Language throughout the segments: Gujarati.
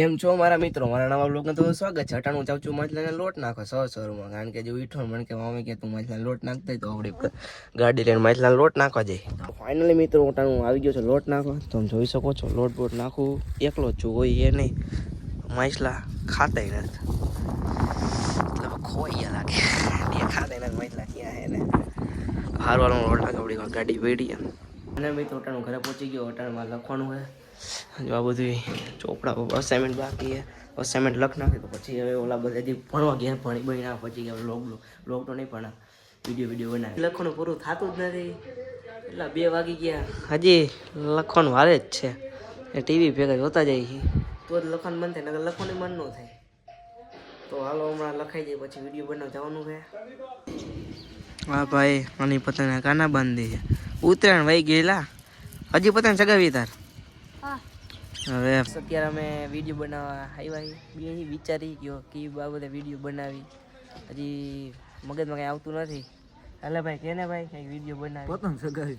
એમ છો મારા મિત્રો, મારા નવા બ્લોગમાં તો સ્વાગત છે. અટાણું જાઉં છું માછલાને લોટ નાખો સરમાં, કારણ કે જો ઈઠો મને કે મમ્મી કે તું માછલાને લોટ નાખતા તો આપણી ગાડી લઈને માછલાને લોટ નાખવા જાય. તો ફાઇનલી મિત્રો અટાણું આવી ગયો છે લોટ નાખવા. તમે જોઈ શકો છો લોટ બોટ નાખું એકલો જ છું, હોય એ નહીં, માછલા ખાતા નથી એટલે ખોઈ ગયા લાગે એ ખાતા નથી માછલા ક્યાં હે ને હારવાનો લોટ નાખે આપણી ગાડી વેડી. અને મિત્રો અટાણું ઘરે પહોંચી ગયો. અટાણુંમાં લખવાનું હોય જો આ બધું ચોપડા અસાઇનમેન્ટ બાકી છે, અસાઇનમેન્ટ લખ નાખે તો પછી હવે ઓલા બધા હજી ભણવા ગયા ભણી બની ના પછી ગયા લોગ તો નહીં પણ વિડીયો બનાવે. લખવાનું પૂરું થતું જ નથી, એટલા 2 વાગી ગયા હજી લખવાનું હારે જ છે. એ ટીવી ભેગા જોતા જાય છે તો જ લખવાનું મન થાય, નકર લખવાનું મન ન થાય. તો હાલો હમણાં લખાઈ જાય પછી વિડીયો બનાવવા જવાનું છે. હા ભાઈ આની પતંગ કાના બાંધી છે, ઉત્તરાયણ વહી ગયેલા હજી પતંગ ચગાવી તાર. હવે અત્યારે અમે વિડીયો બનાવવા આવ્યા બે વિચારી ગયો કે બાબતે વિડીયો બનાવી, હજી મગજમાં કંઈ આવતું નથી. હાલે ભાઈ કેને ભાઈ કંઈક વિડીયો બનાવી પતંગ ચગાવી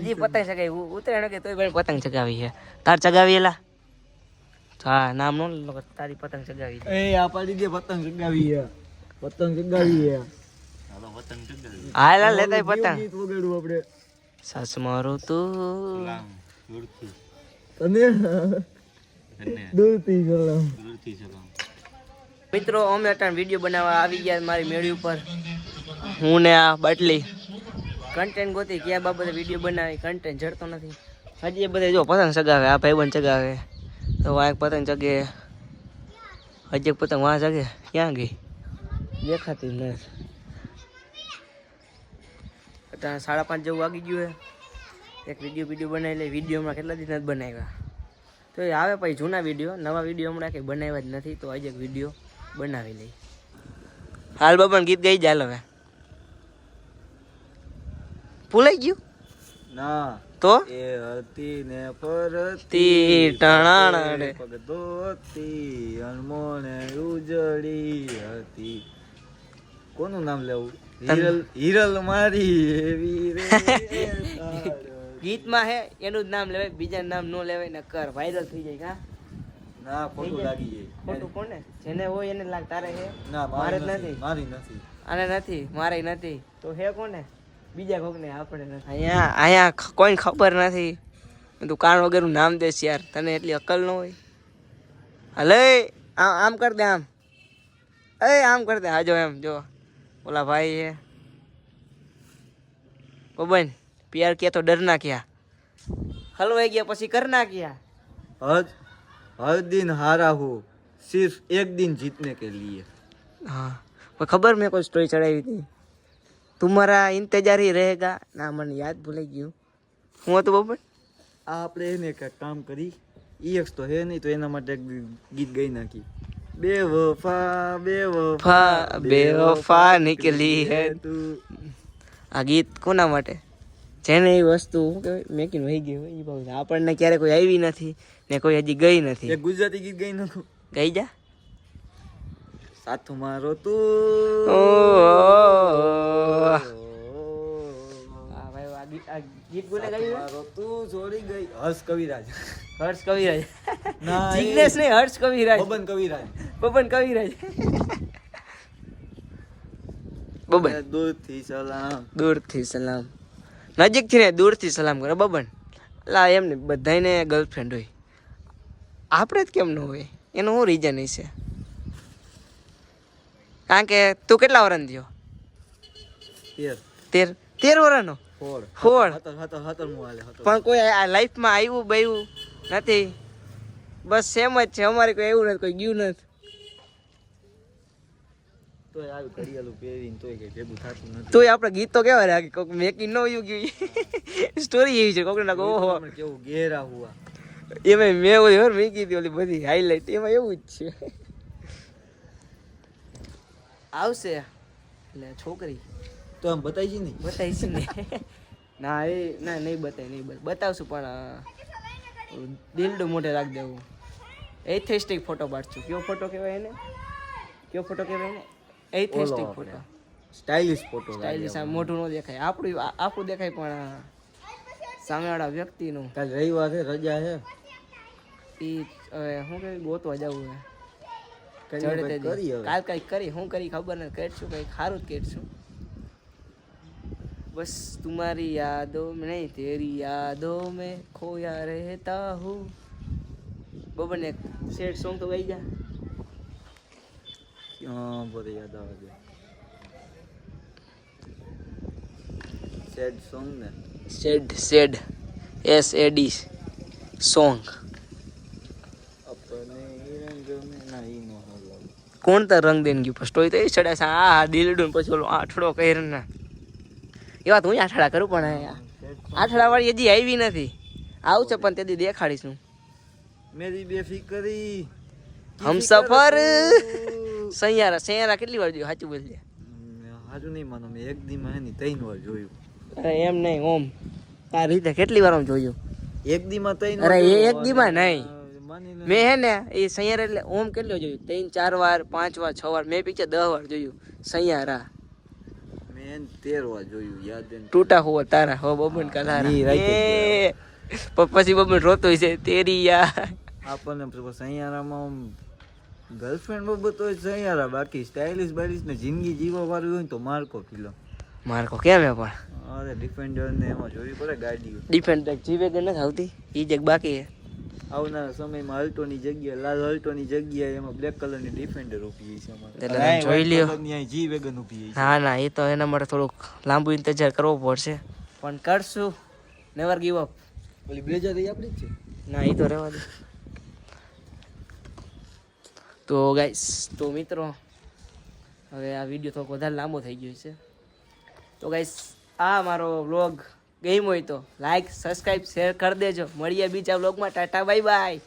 હજી પતંગ ચગાવી ઉતરાયણ કે તોય ભાઈ પતંગ ચગાવી છે. તાર ચગાવી એલા હા નામ નો તારી પતંગ ચગાવી એ આ પાડી દે પતંગ ચગાવી છે, પતંગ ચગાવી છે. હાલો પતંગ ચગાવી હાલા લેતા પતંગ ગીત વગાડવું આપણે સાસ મારું તું તને દૂરથી સલામ. મિત્રો અમે અટાણ વિડીયો બનાવવા આવી ગયા મારી મેળી ઉપર. હું ને આ બાટલી કન્ટેન્ટ ગોતી ક્યાં બાબતે વિડીયો બનાવી, કન્ટેન્ટ જડતો નથી. હજી એ બધા જો પતંગ ચગાવે, આ ભાઈબંધ ચગાવે તો આ એક પતંગ ચગે, હજી એક પતંગ વાં ચગે ક્યાં ગઈ દેખાતી જ નથી. અટાણ 5:30 જેવું વાગી ગયું છે. એક વિડીયો બનાવી લે. વિડીયો હમણાં કેટલા દિન જ બનાવ્યા તો એ આવે પછી જૂના વિડીયો, નવા વિડીયો હમણાં કંઈ બનાવ્યા જ નથી. તો આજે એક વિડીયો બનાવી લઈ. હાલ બાબા ગીત ગાઈ જાય હવે ભૂલાઈ ગયું ના તો એ હતી ને તી ટણાણે પગ ધોતી અનમોને ઉજળી હતી. કોનું નામ લેવું? હિરલ મારી એવી રે ગીતમાં હે એનું જ નામ લેવાય, બીજાનું નામ ન લેવાય ને કર વાયરલ થઈ જાય. કા ના ખોટું લાગી જાય. ખોટું કોને જેને હોય એને લાગ. તારે હે ના મારે જ નથી, મારી નથી, આને નથી, મારે નથી તો હે કોને? બીજા કોકને આપણે નથી. અહીંયા કોઈ ખબર નથી. તું કાન વગરનું નામ દેશ યાર, તને એટલી અકલ ન હોય. હલે આમ કર દે, આમ કર દે. હા જો એમ જો ઓલા ભાઈ હે બબન प्यार किया तो डरना क्या, हलवाई गया પછી करना क्या. हर दिन हारा हो सिर्फ एक दिन जीतने के लिए. हाँ पर खबर में कोई स्टोरी चढ़ाई थी तुम्हारा इंतजार ही रहेगा ना, મને યાદ ભૂલાઈ ગયું. હું તો બબન આપણે એને એક કામ કરી, EX તો હે નહીં તો એના માટે એક ગીત ગાઈ નાખી. બેવફા બેવફા બેવફા નીકળી હે તું. આ ગીત કોના માટે? જેને એ વસ્તુ મેકીને વહી ગઈ હોય એ ભાવ. આપણને ક્યારે કોઈ આવી નથી ને કોઈ હજી ગઈ નથી. એક ગુજરાતી ગીત ગાઈ નાખું. ગઈ જા સાથ મારો તું. હા ભાઈ આ ગીત બોલે ગઈ મારો તું છોડી ગઈ. હર્ષ કવિરાજ. હર્ષ કવિરાજ ના જિગ્નેશ નહીં, હર્ષ કવિરાજ. બબન કવિરાજ. બબન કવિરાજ. બબન દૂરથી સલામ. દૂરથી સલામ, નજીકથી ને દૂરથી સલામ કરે બબન. લા એમને બધાને ગર્લફ્રેન્ડ હોય, આપણે જ કેમ ન હોય? એનું શું રીઝન છે? કારણ કે તું કેટલા વર્ષનો થયો? 13 વર્ષનો. પણ કોઈ આ લાઈફમાં આવ્યું બાયું નથી, બસ સેમ જ છે. અમારે કોઈ એવું નથી, કોઈ ગયું નથી. તોય આવી ઘડિયાળું પહેરીને તોય કઈ ભેગું થતું નથી. તોય આપણે ગીત તો કેવા રાખી, કોઈક મેકી ન ગયું સ્ટોરી એવી છે કોઈક ના ઓહો કેવું ઘેરા હુઆ. એમાં મેં ઓલી મેં કીધી ઓલી બધી હાઈલાઈટ એમાં એવું જ છે. આવશે એટલે છોકરી તો આમ બતાવી છે ને? બતાવીશ ને ના એ ના નહીં બતાવી, નહીં બતાવશું પણ દિલડું મોઢે રાખી દેવું. એથેસ્ટિક ફોટો પાડશું. કયો ફોટો કહેવાય એને? કયો ફોટો કહેવાય એને? એથેસ્ટિક ફોટો. Stylish photo. સ્ટાઇલિશ. આ મોઢું ન દેખાય, આપણું દેખાય પણ સામેવાળા વ્યક્તિનું. કાલ રવિવાર છે, રજા છે. ઈ હવે શું કે ગોતવા જવું હે કરીએ ચડે ભાઈ, તે કરીએ હવે. કાલ કઈક કરી શું કરી ખબર નથી કરશું કઈક સારું જ કરશું બસ तुम्हारी यादों में नहीं तेरी यादों में खोया रहता हूँ બબન એક સેડ સોંગ તો ગાઈ જા બધે યાદ આવે છે સેડ સોંગ ને સેડ SAD સોંગ अपने ही रंग में ना ही नो होला કોણ તાર રંગ દેન ગયું ફર્સ્ટ હોય તો એ ચડે છે આ દિલડું પછી ઓલો આઠડો કહીર ના એ વાત હું આઠડા કરું પણ આઠડા વાળી હજી આવી નથી આવશે પણ તેથી દેખાડીશ હું मेरी बेफिक्री હમ સફર સૈયારા કેટલી વાર જોયું સાચું બોલજે હાજુ નહીં માનો મેં એક દી માં હે ને 3 વાર જોયું અરે એમ નહીં ઓમ તારી રીતે કેટલી વાર આમ જોયું એક દી માં 3 અરે એ એક દી માં નહીં માની લે મેં હે ને એ સૈયારા એટલે ઓમ કેટલો જોયું 3 4 વાર 5 વાર 6 વાર મેં પિક્ચર 10 વાર જોયું સૈયારા મેં 13 વાર જોયું યાદ હે ને. ટૂટા હુआ તારા હો બબન કા તારા ઈ right એ પછી બબન રોતો છે તેરી યાર આપણને પછી સૈયારામાં ગર્લફ્રેન્ડ બાબત હોય સૈયારા બાકી સ્ટાઇલિશ બાઇલિશ ને જિંદગી જીવવા વાળું હોય ને તો માર્કો ફિલ્મ માર્કો કેમ હે પણ અરે ડિફેન્ડર ને એમાં જોવી પડે ગાડીઓ ડિફેન્ડ જીવે કે નથી આવતી ઈ જગ બાકી હે આવનારા સમયમાં અલ્ટોની જગ્યાએ લાલ અલ્ટોની જગ્યાએ એમાં બ્લેક કલરની ડિફેન્ડર ઊભી છે અમારે એટલે તમે જોઈ લ્યો. જી વેગન ઊભી છે ના ના એ તો એના માટે થોડુંક લાંબુ ઇંતજાર કરવો પડશે પણ કરશું નેવર ગીવ અપ ઓલી બ્લેઝર એ આપણી જ છે ના એ તો રહેવા દે તો ગાઈસ તો મિત્રો હવે આ વિડીયો થોડોક વધારે લાંબો થઈ ગયો છે તો ગાઈસ આ મારો વ્લોગ ગમ્યો હોય તો લાઈક સબસ્ક્રાઇબ શેર કરી દેજો મળીએ બીજા વ્લોગમાં ટાટા બાય બાય